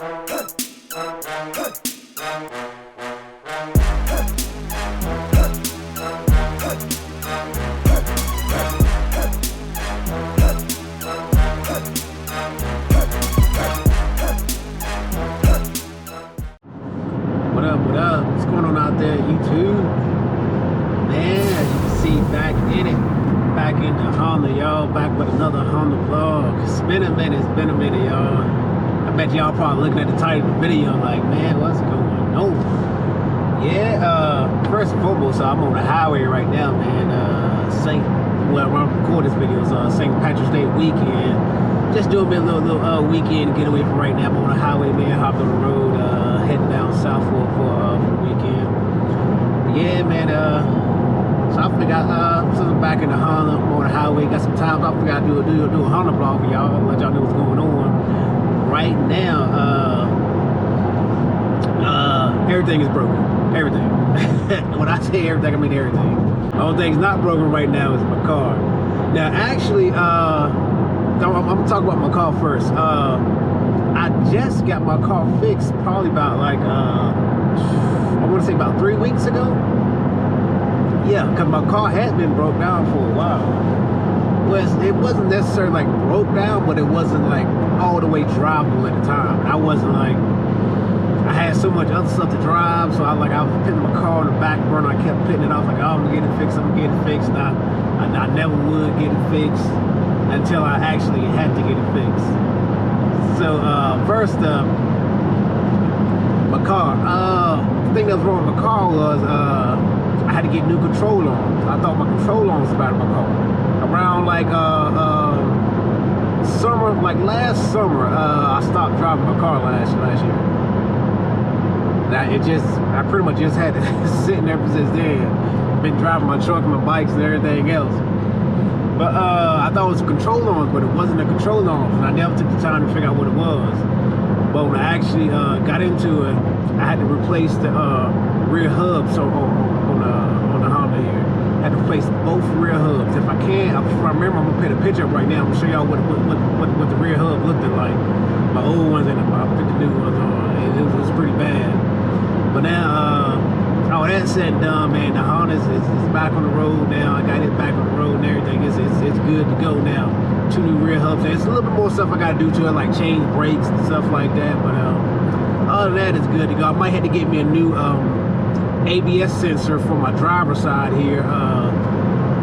What up? What's going on out there, YouTube? Man, as you can see, back in it. Back in the Honda, y'all. Back with another Honda vlog. It's been a minute, y'all. I bet y'all probably looking at the title of the video like, man, what's going on? Yeah, first and foremost, I'm on the highway right now, man. Where I record this video is St. Patrick's Day weekend. Just doing me a little weekend getaway from right now. I'm on the highway, man. Hopped on the road, heading down south for the weekend. But yeah, man. So I forgot. Since I'm back in the Honda, I'm on the highway. Got some time. I forgot to do a Honda vlog for y'all. Let y'all know what's going on. Right now, everything is broken. Everything. When I say everything, I mean everything. The only thing's not broken right now is my car. Now, actually, I'm gonna talk about my car first. I just got my car fixed probably about like I want to say about 3 weeks ago. Yeah, because my car had been broke down for a while. It wasn't necessarily like broke down, but it wasn't like all the way drivable at the time. I wasn't like, I had so much other stuff to drive, so I was putting my car on the back burner. I kept putting it off like, oh, I'm gonna get it fixed, I'm gonna get it fixed. And I never would get it fixed until I actually had to get it fixed. So first up, my car. The thing that was wrong with my car was I had to get new control arms. I thought my control arms was bad in my car. Around like summer, like last summer, I stopped driving my car last year. Now I pretty much just had to sit in there since then. Been driving my truck and my bikes and everything else. But I thought it was a control arms, but it wasn't a control arms, and I never took the time to figure out what it was. But when I actually got into it, I had to replace the rear hubs on the Honda here. I had to replace both rear hubs. If I remember, I'm gonna put a picture up right now. I'm gonna show y'all what the rear hub looked like. My old ones and I put the new ones on. It was pretty bad. But now, all that said and done, man, the Honda is back on the road now. I got it back on the road and everything. It's good to go now. 2 new rear hubs. There's a little bit more stuff I got to do to it, like change brakes and stuff like that. But other than that, it's good to go. I might have to get me a new ABS sensor for my driver's side here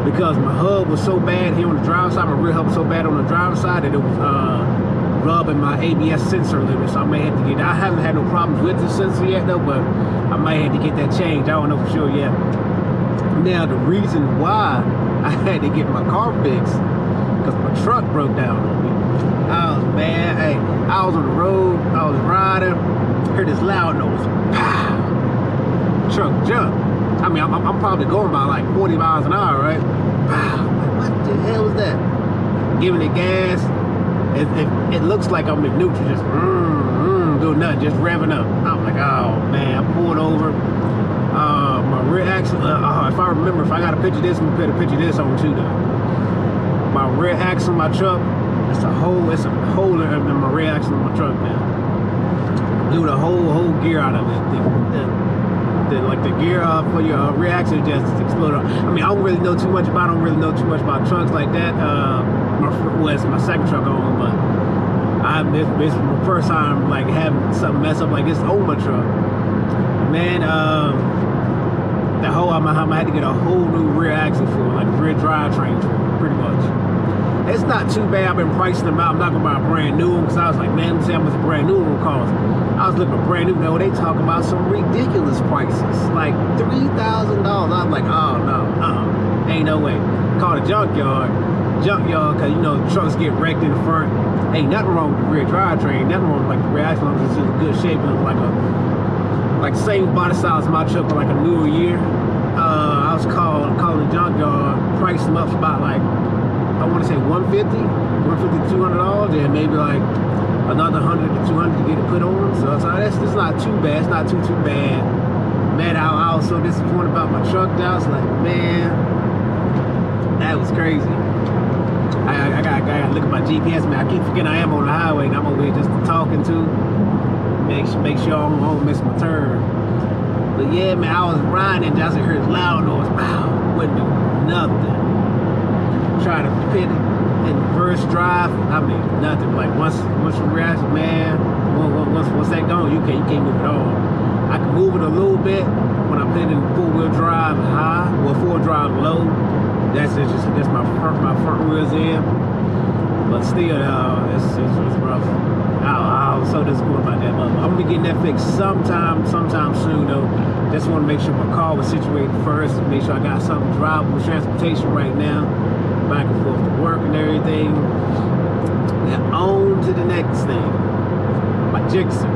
because my hub was so bad here on the driver's side. My rear hub was so bad on the driver's side that it was rubbing my ABS sensor limit. So I may have to get. I haven't had no problems with the sensor yet though, but I might have to get that changed. I don't know for sure yet. Now the reason why I had to get my car fixed because my truck broke down on me. I was on the road, I was riding, heard this loud noise, pow, truck jumped. I mean, I'm probably going by like 40 miles an hour, right? Pow, what the hell was that? Giving it gas, it looks like I'm in neutral, just doing nothing, just revving up. I'm like, oh man, I pulled over. My rear axle, if I remember, if I got a picture of this, I'm gonna put a picture of this on too though. My rear axle in my truck, it's a hole in my rear axle in my truck now. Blew the whole gear out of it. The gear for your rear axle just exploded. I mean, I don't really know too much about trucks like that. It's my second truck on, but it's my first time like having something mess up like this on my truck. Man, I had to get a whole new rear axle for it, like a rear drivetrain for it, pretty much. It's not too bad. I've been pricing them out. I'm not gonna buy a brand new one because I was like, man, let me see how much a brand new one costs. I was looking at brand new. No, they talking about some ridiculous prices, like $3,000. I was like, oh no, ain't no way. Call the junkyard, because you know trucks get wrecked in the front. Ain't nothing wrong with the rear drivetrain. Nothing wrong with like the rear axle. It's in good shape. It was like the same body style as my truck for like a newer year. I was calling the junkyard, priced them up for about like, I want to say $150 to $200, and maybe like another $100 to $200 to get it put on. So that's not too bad. It's not too bad. Man, I was so disappointed about my truck. I was like, man, that was crazy. I gotta look at my GPS, man. I keep forgetting I am on the highway and I'm over here just talking to. make sure I don't miss my turn. But yeah, man, I was riding and I just heard loud noise. Wow, wouldn't do nothing. Try to pit in reverse drive. I mean, nothing. Like once you realize, man, once that gone, you can't move it all. I can move it a little bit when I put it in 4-wheel drive high, well 4-wheel drive low. That's my front wheels in. But still, it's rough. I was so disappointed about that. But I'm gonna be getting that fixed sometime soon though. Just want to make sure my car was situated first. Make sure I got something drivable transportation right now, back and forth to work and everything. Now on to the next thing. My Gixxer.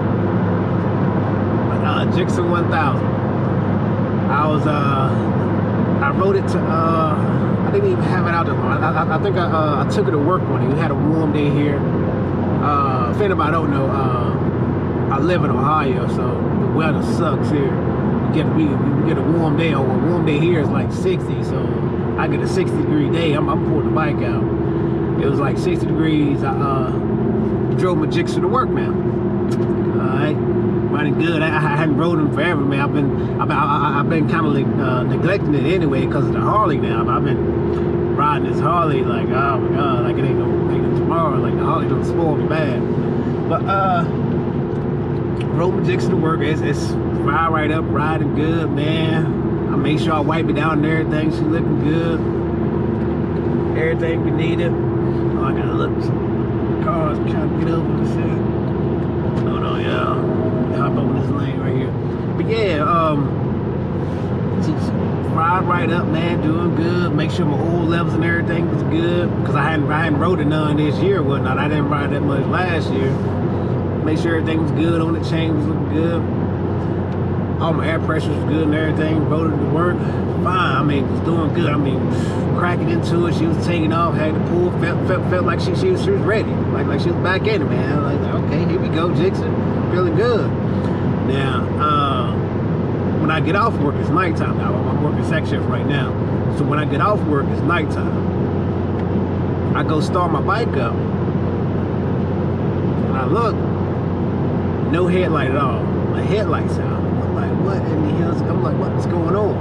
My Gixxer 1000. I rode it to I didn't even have it out there. I think I took it to work one day. We had a warm day here. If anybody don't know, I live in Ohio, so the weather sucks here. We get a warm day. Or a warm day here is like 60, so I get a 60-degree day. I'm pulling the bike out. It was like 60 degrees. I drove my Gixxer to work, man. Alright, running good. I hadn't rode them forever, man. I've been kind of like, neglecting it anyway because of the Harley now. I've been riding this Harley like, oh my god, like it ain't no tomorrow. Like the Harley don't spoil me bad. But rode my Gixxer to work. It's fire right up, riding good, man. I made sure I wipe it down and everything. She's looking good. Everything we needed. Oh, I gotta look. Cars trying to get over and shit. Oh no, yeah. Hop over this lane right here. But yeah, fried right up, man, doing good. Make sure my oil levels and everything was good. Cause I hadn't rode it none this year or whatnot. I didn't ride that much last year. Make sure everything was good on the chain, was looking good. All my air pressure was good and everything. Rode it to work, fine. I mean, it was doing good. I mean, cracking into it. She was taking off, had to pull. Felt like she was ready. Like she was back in it, man. Like okay, here we go, Gixxer, feeling good. Now, when I get off work, it's nighttime now. I'm working second shift right now. So when I get off work, it's nighttime. I go start my bike up, and I look, no headlight at all. My headlight's out. I'm like, what in the hell? I'm like, what's going on?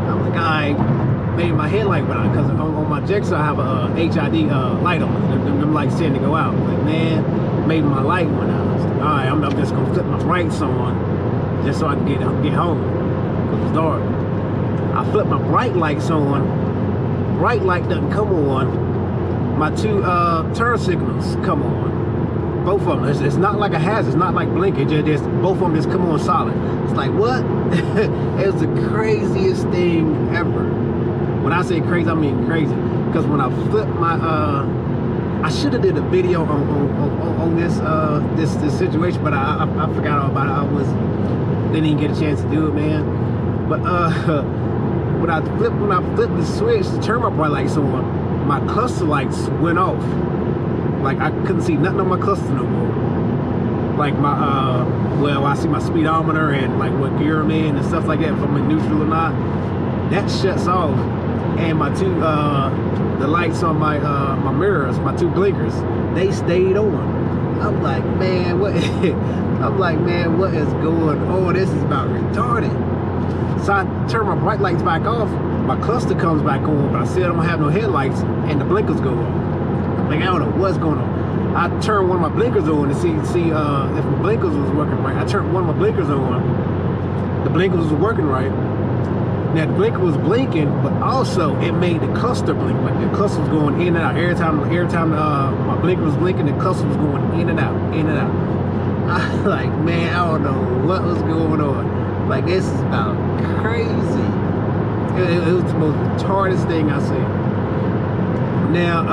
I'm like, I made my headlight went out because on my Gixxer I have a HID light on. Them lights tend to go out. I'm like, man, maybe my light went out. I was like, all right, I'm just gonna flip my brights on just so I can get home because it's dark. I flip my bright lights on. Bright light doesn't come on. My two turn signals come on. Both of them. It's not like a hazard. It's not like blinking. Just both of them just come on solid. It's like, what? It was the craziest thing ever. When I say crazy, I mean crazy. Because when I flipped my, I should have did a video on this situation, but I forgot all about it. Didn't even get a chance to do it, man. But when I flipped the switch to turn my bright lights on, my cluster lights went off. Like I couldn't see nothing on my cluster no more. Like my well, I see my speedometer and like what gear I'm in and stuff like that, if I'm in neutral or not. That shuts off, and my two the lights on my my mirrors, my two blinkers, they stayed on. I'm like, man, what? I'm like, man, what is going on? This is about retarded. So I turn my bright lights back off. My cluster comes back on, but I still don't have no headlights, and the blinkers go on. Like I don't know what's going on. I turned one of my blinkers on to see if my blinkers was working right. I turned one of my blinkers on. The blinkers was working right. Now the blinker was blinking, but also it made the cluster blink. Like the cluster was going in and out. Every time my blinker was blinking, the cluster was going in and out, in and out. I like, man, I don't know what was going on. Like this is about crazy. It was the most retarded thing I seen. Now,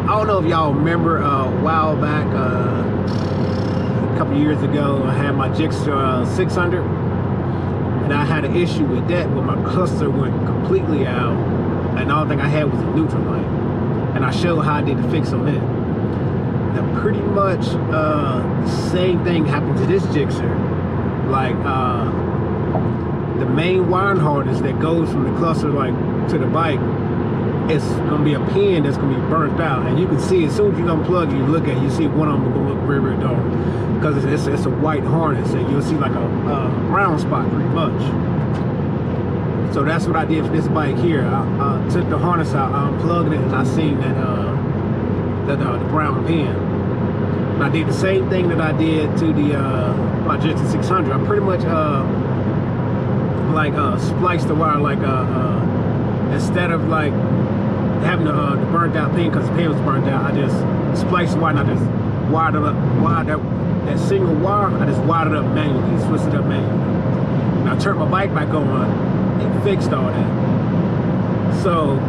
I don't know if y'all remember a while back, a couple years ago, I had my Gixxer 600, and I had an issue with that where my cluster went completely out, and all thing I had was a neutral light, and I showed how I did the fix on it. Now, pretty much the same thing happened to this Gixxer. Like the main wiring harness that goes from the cluster like to the bike, it's gonna be a pin that's gonna be burnt out, and you can see as soon as you unplug it, you look at it, you see one of them gonna look very, very dark because it's a white harness, and you'll see like a brown spot pretty much. So that's what I did for this bike here. I took the harness out, I unplugged it, and I seen that the brown pin. And I did the same thing that I did to the my Gibson 600. I pretty much spliced the wire like instead of like having the burnt out pin because the pin was burnt out, I just spliced the wire and I just wired it up, that single wire, I just wired it up manually, switched it up manually. And I turned my bike back on, it fixed all that. So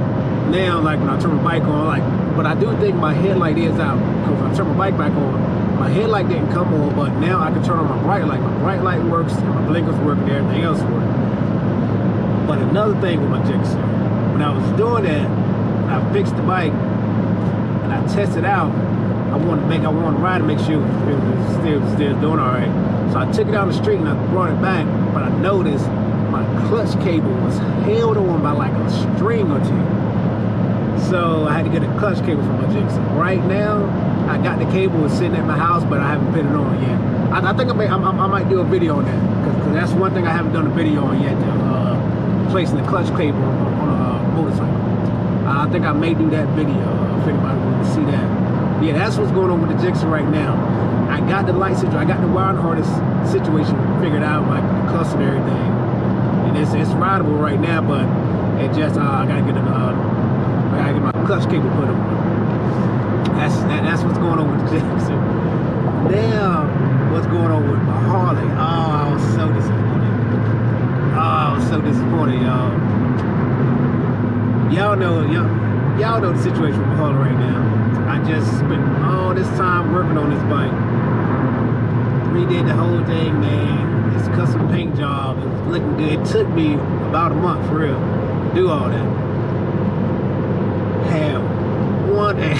now, like when I turn my bike on, like, but I do think my headlight is out. Because when I turn my bike back on, my headlight didn't come on, but now I can turn on my bright light. My bright light works, my blinkers work, and everything else works. But another thing with my Gibson, when I was doing that, I fixed the bike and I tested out. I wanted to ride to make sure it was still doing all right. So I took it down the street and I brought it back, but I noticed my clutch cable was held on by like a string or two. So I had to get a clutch cable from my Gibson. Right now, I got the cable, it's sitting at my house, but I haven't put it on yet. I think I might do a video on that, because that's one thing I haven't done a video on yet, placing the clutch cable on a motorcycle. I think I may do that video if anybody wants to see that. Yeah, that's what's going on with the Gibson right now. I got the light situation, I got the wiring harness situation figured out, like the clutch and everything. And it's rideable right now, but it just I gotta get my clutch cable put on. That's what's going on with the Gibson. Now, what's going on with my Harley? Oh, I was so disappointed. Y'all. Y'all know the situation with my Harley right now. I just spent all this time working on this bike. Redid the whole thing, man. This custom paint job, it was looking good. It took me about a month for real to do all that. Hell, one day,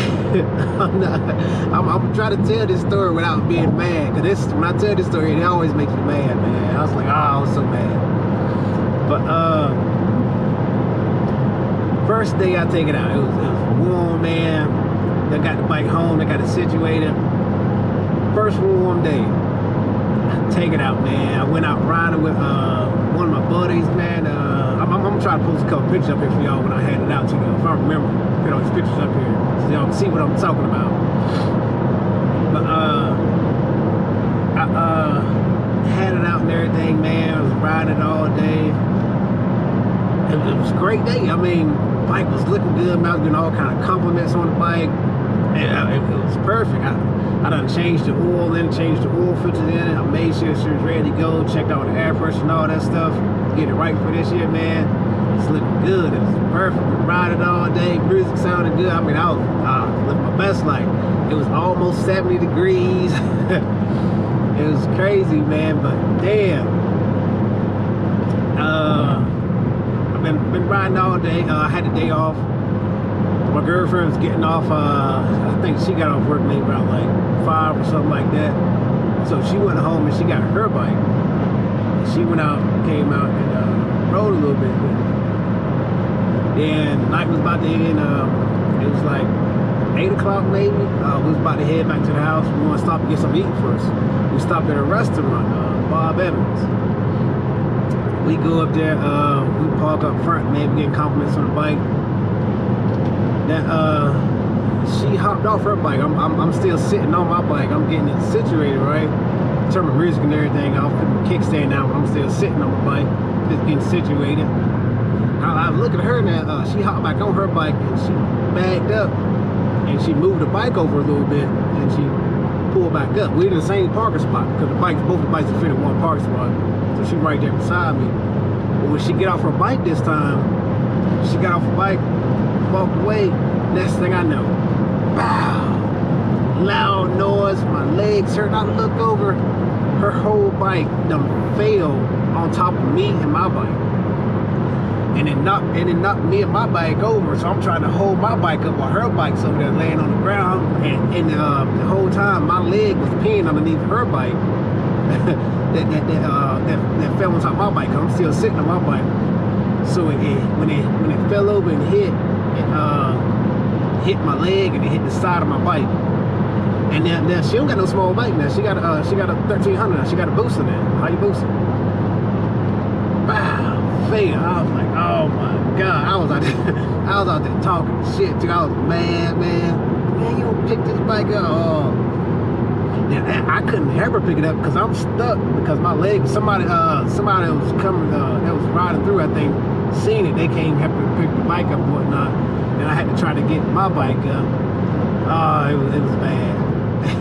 I'm trying to tell this story without being mad, because when I tell this story, it always makes me mad, man. I was like, oh, I was so mad. But first day I take it out, it was warm, man. I got the bike home, I got it situated. First warm day, I take it out, man. I went out riding with one of my buddies, man. I'm gonna try to post a couple pictures up here for y'all when I hand it out to you, if I remember. Get all these pictures up here so y'all can see what I'm talking about. But I had it out and everything, man. I was riding it all day. It was a great day. I mean, the bike was looking good, man. I was getting all kind of compliments on the bike. It was perfect. I done changed the oil in, changed the oil filters in it. I made sure she was ready to go, checked out the air pressure and all that stuff. Get it right for this year, man. It's looking good. It was perfect. Riding all day, music sounded good. I mean, I was living my best life. It was almost 70 degrees. It was crazy, man, but damn. I've been riding all day. I had a day off. My girlfriend was getting off, I think she got off work maybe around like 5 or something like that. So she went home and she got her bike. She went out, came out and rode a little bit with it. Then night was about to end, it was like 8 o'clock maybe. We was about to head back to the house. We want to stop and get something to eat first. We stopped at a restaurant, Bob Evans. We go up there, we park up front, maybe getting compliments on the bike. Then she hopped off her bike. I'm still sitting on my bike. I'm getting it situated, right? Turn my music and everything off, put my kickstand out. I'm still sitting on my bike, just getting situated. I look at her now. She hopped back on her bike and she backed up and she moved the bike over a little bit and she pulled back up. We're in the same parking spot because both the bikes are fit in one parking spot. So she right there beside me. But when she get off her bike this time, she got off her bike, walked away. Next thing I know, wow, loud noise, my legs hurt. I look over, her whole bike done fell on top of me and my bike. And it knocked me and my bike over. So I'm trying to hold my bike up while her bike's over there laying on the ground. And the whole time my leg was pinned underneath her bike that fell on top of my bike. I'm still sitting on my bike. So when it fell over and hit, it hit my leg and it hit the side of my bike. And now she don't got no small bike now. She got a 1300 now. She got a booster now. How you boosting? Wow, fail. I was like, oh my God. I was out there talking shit too. I was mad, man. Man, you don't pick this bike up. Oh. Now, I couldn't ever pick it up because I'm stuck because my leg. Somebody that was coming, that was riding through, I think, seen it. They came help me pick the bike up and whatnot, and I had to try to get my bike up. Oh, it was bad.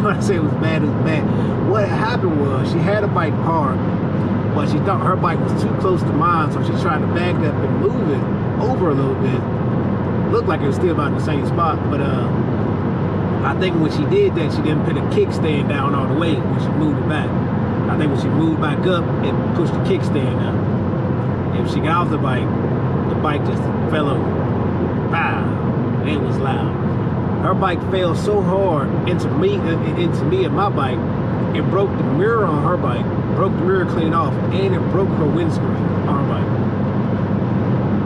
When I say it was bad, it was bad. What happened was she had a bike parked, but she thought her bike was too close to mine, so she tried to back it up and move it over a little bit. Looked like it was still about in the same spot, but I think when she did that, she didn't put a kickstand down all the way when she moved it back. I think when she moved back up, it pushed the kickstand up. If she got off the bike just fell over. Pow! It was loud. Her bike fell so hard into me and my bike, it broke the mirror on her bike, broke the mirror clean off, and it broke her windscreen on her bike.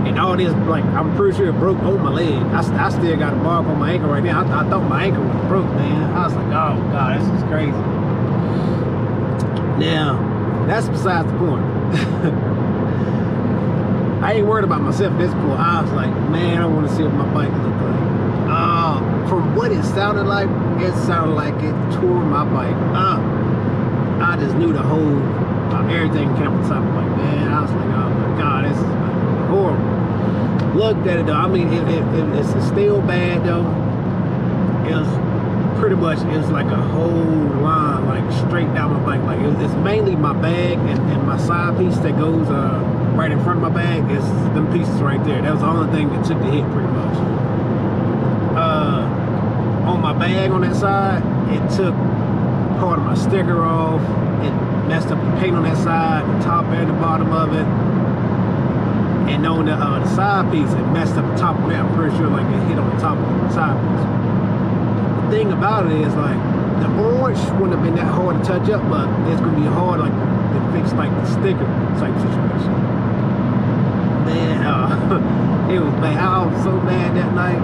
And all this, like, I'm pretty sure it broke on my leg. I still got a mark on my ankle right now. I thought my ankle was broke, man. I was like, oh God, this is crazy. Now, that's besides the point. I ain't worried about myself at this point. I was like, man, I want to see what my bike look like. From what it sounded like it tore my bike up. I just knew the whole, everything came up the top of my bike, man. I was like, oh my God, this is horrible. Looked at it though, I mean, it's still bad though. It was pretty much, it's like a whole line, like straight down my bike. Like it's mainly my bag and my side piece that goes right in front of my bag. It's them pieces right there. That was the only thing that took the hit pretty much. On my bag on that side, it took part of my sticker off. It messed up the paint on that side, the top and the bottom of it. And on the side piece, it messed up the top of that. I'm pretty sure like it hit on the top of the side piece. The thing about it is like the orange wouldn't have been that hard to touch up, but it's gonna be hard like to fix like the sticker type situation. Man, it was bad. I was so mad that night.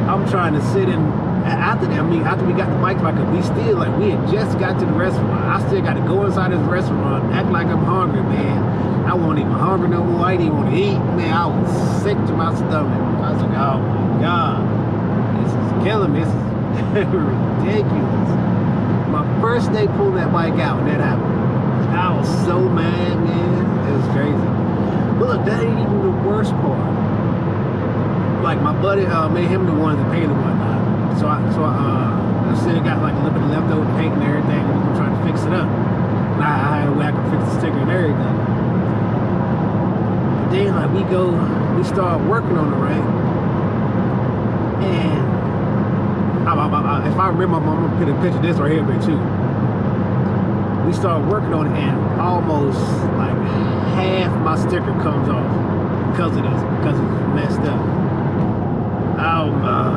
I'm trying to sit in. After that, I mean, after we got the bike back up, we still, like, we had just got to the restaurant. I still got to go inside this restaurant, act like I'm hungry, man. I wasn't even hungry no more. I didn't even want to eat, man. I was sick to my stomach. I was like, oh my God, this is killing me. This is ridiculous. My first day pulling that bike out, when that happened, I was so mad, man. It was crazy. But look, that ain't even the worst part. Like, my buddy, made him the one that painted and whatnot. So I still got like a little bit of leftover paint and everything. We were trying to fix it up. And I had a way I could fix the sticker and everything. But then like we start working on it, right? And if I remember, I'm gonna put a picture of this right here too. We started working on it and almost like half my sticker comes off because of this, because it's messed up.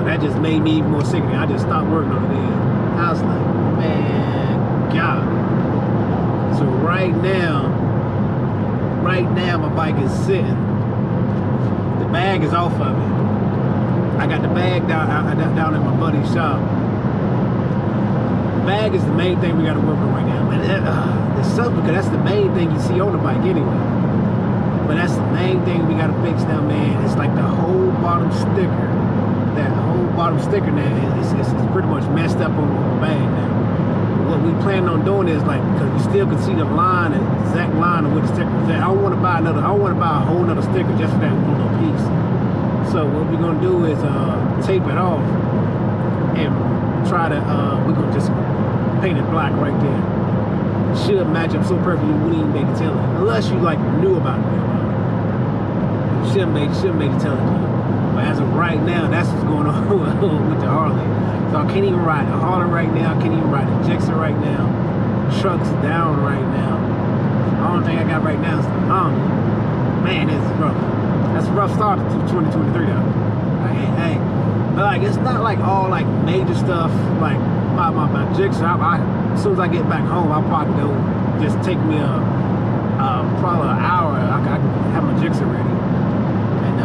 That just made me even more sickening. I just stopped working on it then. I was like, man, God. So right now, my bike is sitting. The bag is off of it. I got the bag down at my buddy's shop. The bag is the main thing we got to work on right now. Man, it sucks because that's the main thing you see on the bike anyway. But that's the main thing we got to fix now, man. It's like the whole bottom sticker. That whole bottom sticker now is pretty much messed up on the bag now. What we plan on doing is like, because we still can see the line, the exact line of where the sticker is at. I don't want to buy a whole nother sticker just for that one little piece. So what we're gonna do is tape it off and try to we're gonna just paint it black right there. It should match up so perfectly you wouldn't even be able to tell it. Unless you like knew about it. You shouldn't be able to tell it. But as of right now, that's what's going on with the Harley. So I can't even ride the Harley right now. I can't even ride the Gixxer right now. Truck's down right now. The only thing I got right now is the Hummer. Man, it's rough. That's a rough start to 2023 though. Hey, but like it's not like all like major stuff like my Gixxer. As soon as I get back home, I'll probably go just take me probably an hour. I can have my Gixxer ready. And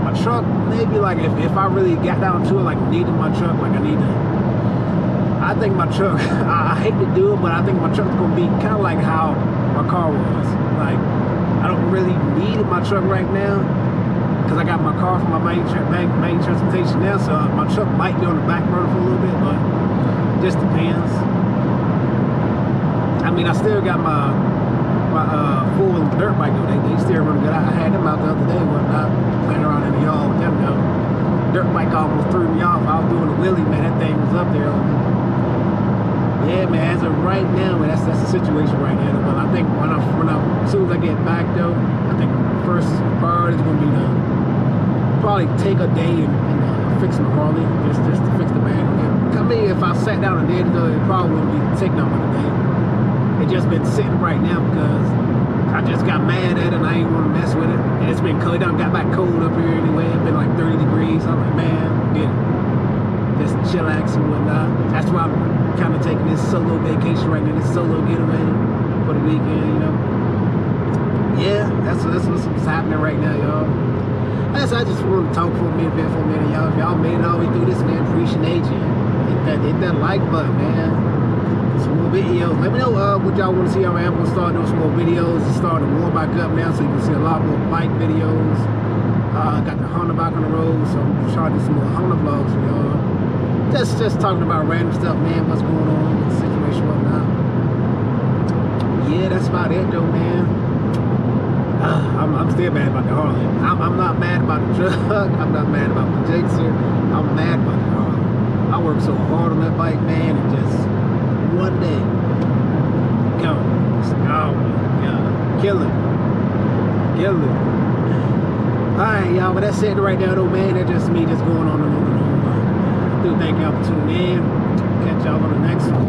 my truck, maybe like if I really got down to it, like needed my truck, like I think my truck, I hate to do it, but I think my truck's gonna be kind of like how my car was. Like, I don't really need my truck right now, because I got my car for my main transportation now, so my truck might be on the back burner for a little bit, but it just depends. I mean, I still got my full dirt bike though. They still running good. I had them out the other day, whatnot, playing around in the yard with them though. Dirt bike almost threw me off. I was doing a wheelie, man. That thing was up there. Yeah, man. As of right now, man, that's the situation right now. But I think as soon as I get back though, I think first priority is gonna be to probably take a day and fix my Harley, just to fix the battery. I mean, if I sat down and did it though, it probably wouldn't be taking up a day. It just been sitting right now because I just got mad at it and I ain't want to mess with it. And it's been cold. It done got back cold up here anyway. It's been like 30 degrees. I'm like, man, get it. Just chillax and whatnot. That's why I'm kind of taking this solo vacation right now, this solo getaway for the weekend, you know. Yeah, that's what's happening right now, y'all. I just want to talk for a minute, y'all. If y'all made it all the way through this, man, appreciate you. Hit that like button, man. Some more videos. Let me know what y'all want to see. I'm going to start doing some more videos. It's starting to warm back up now, so you can see a lot more bike videos. Got the Honda bike on the road, so I'm trying to do some more Honda vlogs for y'all. Just talking about random stuff, man. What's going on with the situation, whatnot. Yeah, that's about it, though, man. I'm still mad about the Harley. I'm not mad about the truck. I'm not mad about the Jigsaw. I'm mad about the Harley. I worked so hard on that bike, man, and just one day, go. Oh my God, kill it. Alright, y'all, but that's it right now, though, man. That's just me just going on and on and on. I do thank y'all for tuning in. Catch y'all on the next one.